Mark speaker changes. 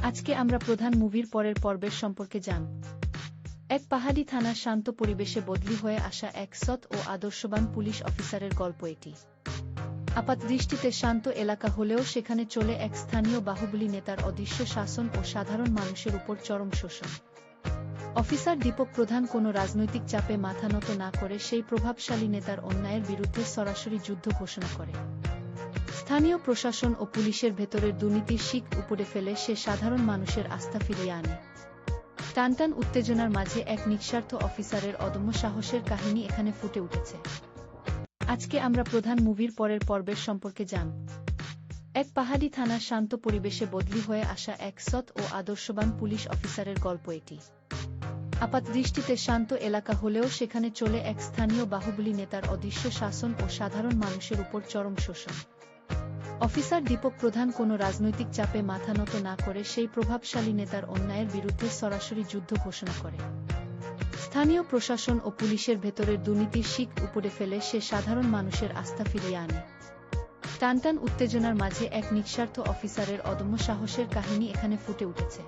Speaker 1: আজকে আমরা প্রধান মুভির পরের পর্বের সম্পর্কে জানব। এক পাহাড়ি থানার শান্ত পরিবেশে বদলি হয়ে আসা এক সৎ ও আদর্শবান পুলিশ অফিসারের গল্প এটি। আপাতদৃষ্টিতে শান্ত এলাকা হলেও সেখানে চলে এক স্থানীয় বাহুবলী নেতার অদৃশ্য শাসন ও সাধারণ মানুষের উপর চরম শোষণ। অফিসার দীপক প্রধান কোনো রাজনৈতিক চাপে মাথা নত না করে সেই প্রভাবশালী নেতার অন্যায়ের বিরুদ্ধে সরাসরি যুদ্ধ ঘোষণা করে। স্থানীয় প্রশাসন ও পুলিশের ভেতরের দুর্নীতির শিক উপড়ে ফেলে সে সাধারণ মানুষের আস্থা ফিরিয়ে আনে। টানটান উত্তেজনার মাঝে এক নিঃস্বার্থ অফিসারের অদম্য সাহসের কাহিনী এখানে ফুটে উঠেছে। আজকে আমরা প্রধান মুভির পরের পর্বের সম্পর্কে জানব। এক পাহাড়ি থানার শান্ত পরিবেশে বদলি হয়ে আসা এক সৎ ও আদর্শবান পুলিশ অফিসারের গল্প এটি। আপাতদৃষ্টিতে শান্ত এলাকা হলেও সেখানে চলে এক স্থানীয় বাহুবলী নেতার অদৃশ্য শাসন ও সাধারণ মানুষের উপর চরম শোষণ। অফিসার দীপক প্রধান কোনো রাজনৈতিক চাপে মাথা নত না করে সেই প্রভাবশালী নেতার অন্যায়ের বিরুদ্ধে সরাসরি যুদ্ধ ঘোষণা করে। স্থানীয় প্রশাসন ও পুলিশের ভেতরের দুর্নীতির শিক উপড়ে ফেলে সে সাধারণ মানুষের আস্থা ফিরিয়ে আনে। টানটান উত্তেজনার মাঝে এক নিঃস্বার্থ অফিসারের অদম্য সাহসের কাহিনী এখানে ফুটে উঠেছে।